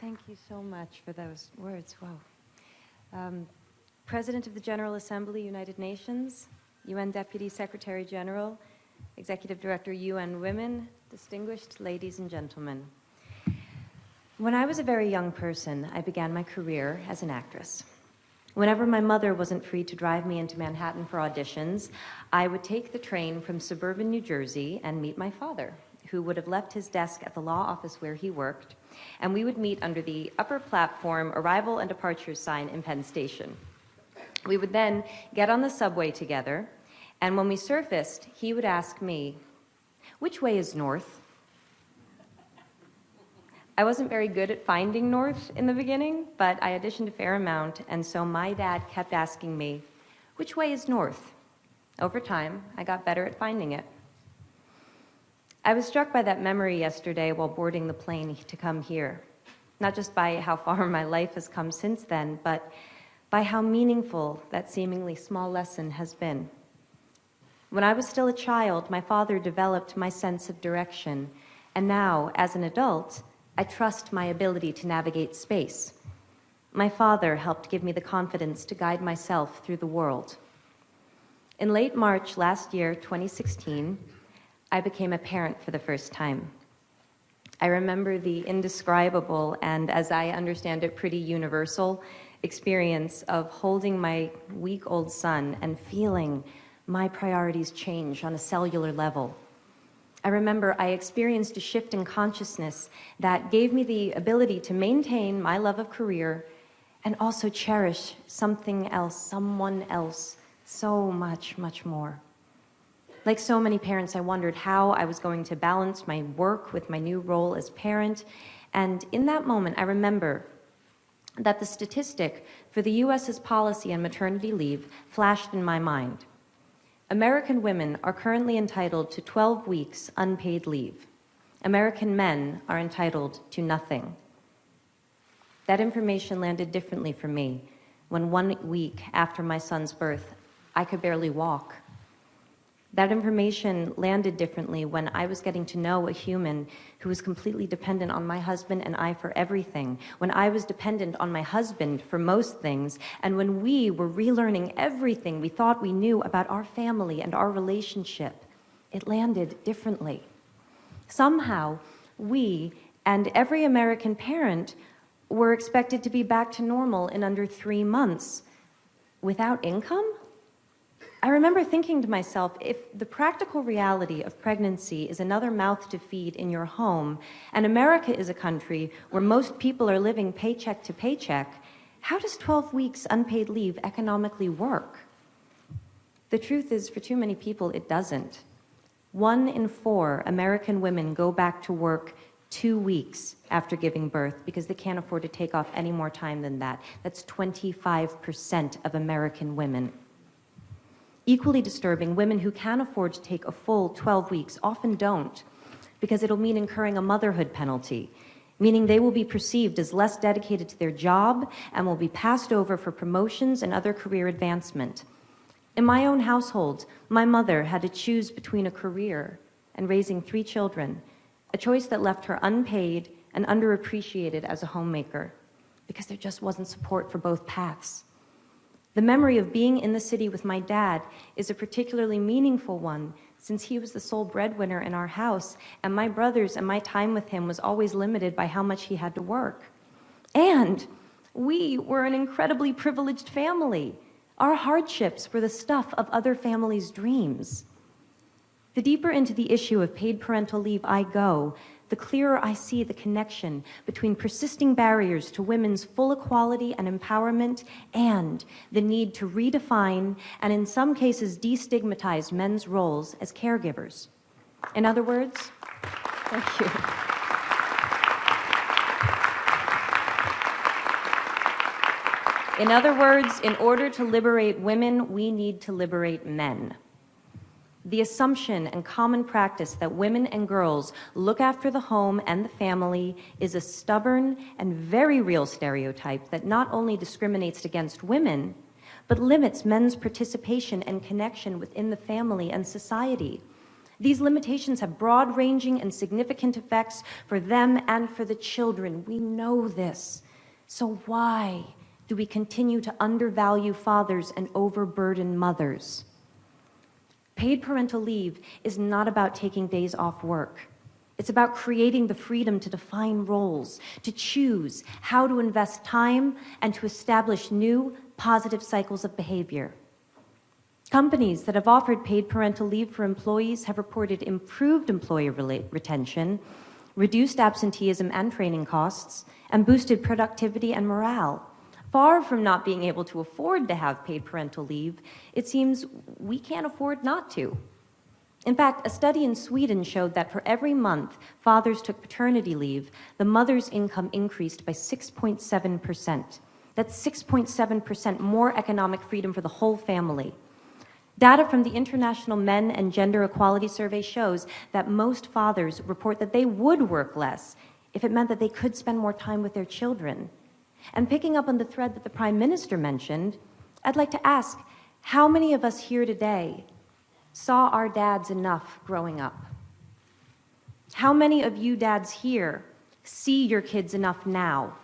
Thank you so much for those words. Wow. President of the General Assembly, United Nations, UN Deputy Secretary General, Executive Director, UN Women, distinguished ladies and gentlemen. When I was a very young person, I began my career as an actress. Whenever my mother wasn't free to drive me into Manhattan for auditions, I would take the train from suburban New Jersey and meet my father, who would have left his desk at the law office where he worked, and we would meet under the upper platform arrival and departure sign in Penn Station. We would then get on the subway together, and when we surfaced, he would ask me, "Which way is north?" I wasn't very good at finding north in the beginning, but I auditioned a fair amount, and so my dad kept asking me, "Which way is north?" Over time, I got better at finding it. I was struck by that memory yesterday while boarding the plane to come here, not just by how far my life has come since then, but by how meaningful that seemingly small lesson has been. When I was still a child, my father developed my sense of direction, and now, as an adult, I trust my ability to navigate space. My father helped give me the confidence to guide myself through the world. In late March last year, 2016, I became a parent for the first time. I remember the indescribable and, as I understand it, pretty universal experience of holding my week-old son and feeling my priorities change on a cellular level. I remember I experienced a shift in consciousness that gave me the ability to maintain my love of career and also cherish something else, someone else, so much, much more. Like so many parents, I wondered how I was going to balance my work with my new role as parent. And in that moment, I remember that the statistic for the US's policy on maternity leave flashed in my mind. American women are currently entitled to 12 weeks unpaid leave. American men are entitled to nothing. That information landed differently for me when 1 week after my son's birth, I could barely walk. That information landed differently when I was getting to know a human who was completely dependent on my husband and I for everything, when I was dependent on my husband for most things, and when we were relearning everything we thought we knew about our family and our relationship. It landed differently. Somehow, we and every American parent were expected to be back to normal in under 3 months. Without income? I remember thinking to myself, if the practical reality of pregnancy is another mouth to feed in your home, and America is a country where most people are living paycheck to paycheck, how does 12 weeks unpaid leave economically work? The truth is, for too many people, it doesn't. 1 in 4 American women go back to work 2 weeks after giving birth because they can't afford to take off any more time than that. That's 25% of American women. Equally disturbing, women who can afford to take a full 12 weeks often don't, because it'll mean incurring a motherhood penalty, meaning they will be perceived as less dedicated to their job and will be passed over for promotions and other career advancement. In my own household, my mother had to choose between a career and raising 3 children, a choice that left her unpaid and underappreciated as a homemaker, because there just wasn't support for both paths. The memory of being in the city with my dad is a particularly meaningful one, since he was the sole breadwinner in our house, and my brothers and my time with him was always limited by how much he had to work. And we were an incredibly privileged family. Our hardships were the stuff of other families' dreams. The deeper into the issue of paid parental leave I go, the clearer I see the connection between persisting barriers to women's full equality and empowerment and the need to redefine and in some cases destigmatize men's roles as caregivers. In other words, thank you. In other words, in order to liberate women, we need to liberate men. The assumption and common practice that women and girls look after the home and the family is a stubborn and very real stereotype that not only discriminates against women, but limits men's participation and connection within the family and society. These limitations have broad-ranging and significant effects for them and for the children. We know this. So why do we continue to undervalue fathers and overburden mothers? Paid parental leave is not about taking days off work. It's about creating the freedom to define roles, to choose how to invest time, and to establish new, positive cycles of behavior. Companies that have offered paid parental leave for employees have reported improved employee retention, reduced absenteeism and training costs, and boosted productivity and morale. Far from not being able to afford to have paid parental leave, it seems we can't afford not to. In fact, a study in Sweden showed that for every month fathers took paternity leave, the mother's income increased by 6.7%. That's 6.7% more economic freedom for the whole family. Data from the International Men and Gender Equality Survey shows that most fathers report that they would work less if it meant that they could spend more time with their children. And picking up on the thread that the Prime Minister mentioned, I'd like to ask, how many of us here today saw our dads enough growing up? How many of you dads here see your kids enough now?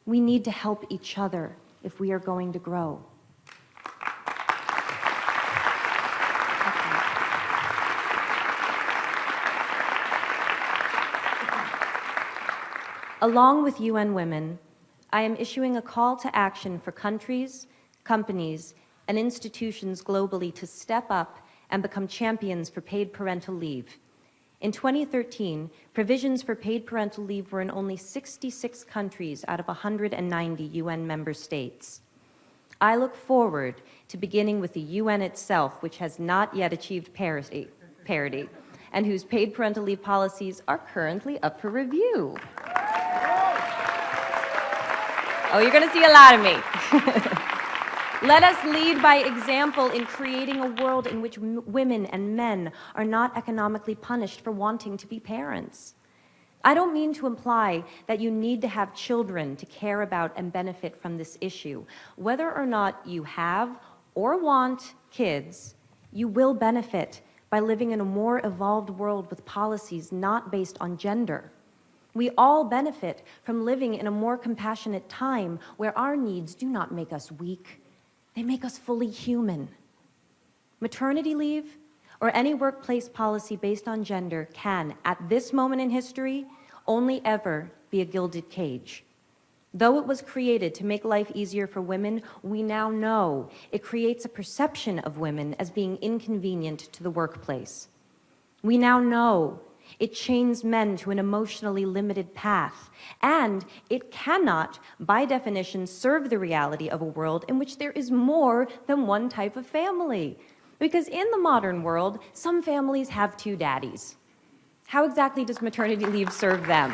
We need to help each other if we are going to grow. Along with UN Women, I am issuing a call to action for countries, companies, and institutions globally to step up and become champions for paid parental leave. In 2013, provisions for paid parental leave were in only 66 countries out of 190 UN member states. I look forward to beginning with the UN itself, which has not yet achieved parity, and whose paid parental leave policies are currently up for review. Oh, you're going to see a lot of me. Let us lead by example in creating a world in which women and men are not economically punished for wanting to be parents. I don't mean to imply that you need to have children to care about and benefit from this issue. Whether or not you have or want kids, you will benefit by living in a more evolved world with policies not based on gender. We all benefit from living in a more compassionate time where our needs do not make us weak. They make us fully human. Maternity leave or any workplace policy based on gender can, at this moment in history, only ever be a gilded cage. Though it was created to make life easier for women, we now know it creates a perception of women as being inconvenient to the workplace. We now know it chains men to an emotionally limited path, and it cannot, by definition, serve the reality of a world in which there is more than one type of family. Because in the modern world, some families have two daddies. How exactly does maternity leave serve them?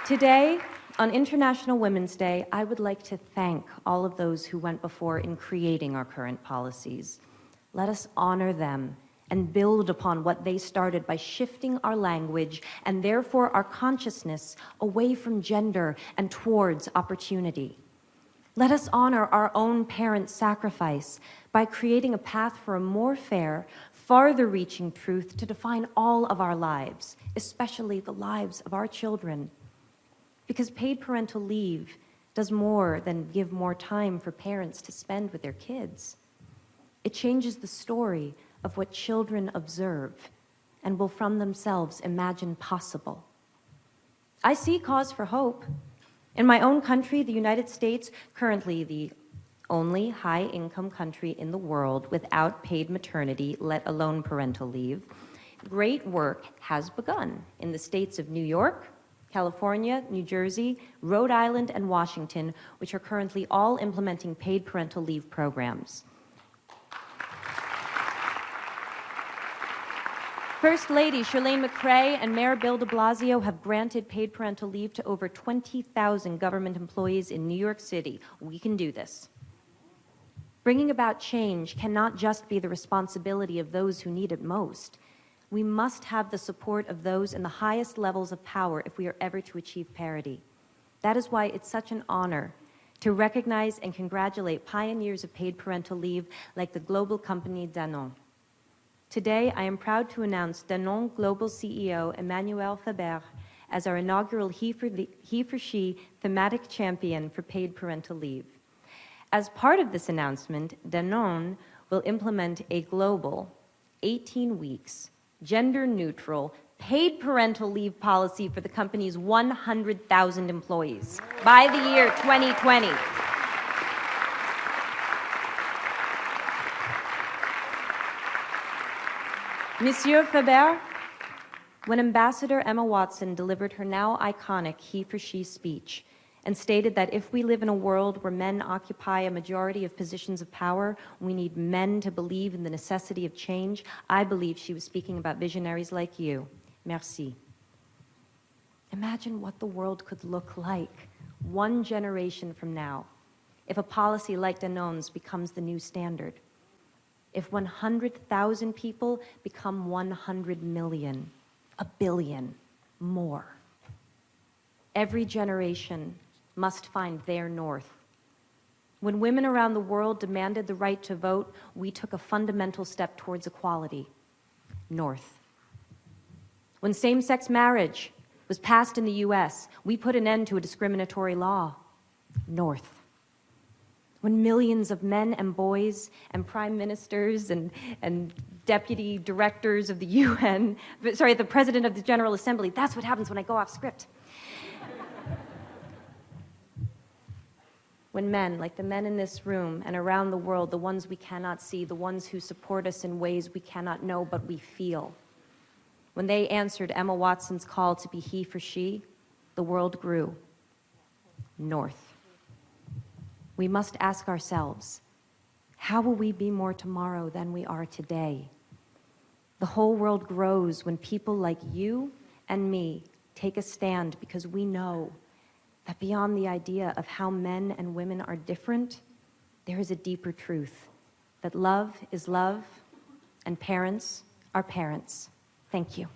Today, on International Women's Day, I would like to thank all of those who went before in creating our current policies. Let us honor them and build upon what they started by shifting our language and therefore our consciousness away from gender and towards opportunity. Let us honor our own parents' sacrifice by creating a path for a more fair, farther-reaching truth to define all of our lives, especially the lives of our children. Because paid parental leave does more than give more time for parents to spend with their kids. It changes the story of what children observe and will from themselves imagine possible. I see cause for hope. In my own country, the United States, currently the only high-income country in the world without paid maternity, let alone parental leave, great work has begun in the states of New York, California, New Jersey, Rhode Island, and Washington, which are currently all implementing paid parental leave programs. First Lady Chirlane McCray and Mayor Bill de Blasio have granted paid parental leave to over 20,000 government employees in New York City. We can do this. Bringing about change cannot just be the responsibility of those who need it most. We must have the support of those in the highest levels of power if we are ever to achieve parity. That is why it's such an honor to recognize and congratulate pioneers of paid parental leave like the global company Danone. Today, I am proud to announce Danone Global CEO Emmanuel Faber as our inaugural He for She thematic champion for paid parental leave. As part of this announcement, Danone will implement a global 18 weeks, gender-neutral, paid parental leave policy for the company's 100,000 employees by the year 2020. Monsieur Faber, when Ambassador Emma Watson delivered her now iconic He for She speech and stated that if we live in a world where men occupy a majority of positions of power, we need men to believe in the necessity of change, I believe she was speaking about visionaries like you. Merci. Imagine what the world could look like 1 generation from now if a policy like Danone's becomes the new standard. If 100,000 people become 100 million, 1 billion, more. Every generation must find their north. When women around the world demanded the right to vote, we took a fundamental step towards equality. North. When same-sex marriage was passed in the US, we put an end to a discriminatory law. North. When millions of men and boys and prime ministers and deputy directors of the UN, sorry, the president of the General Assembly, that's what happens when I go off script. When men, like the men in this room and around the world, the ones we cannot see, the ones who support us in ways we cannot know but we feel, when they answered Emma Watson's call to be he for she, the world grew. North. We must ask ourselves, how will we be more tomorrow than we are today? The whole world grows when people like you and me take a stand because we know that beyond the idea of how men and women are different, there is a deeper truth, that love is love and parents are parents. Thank you.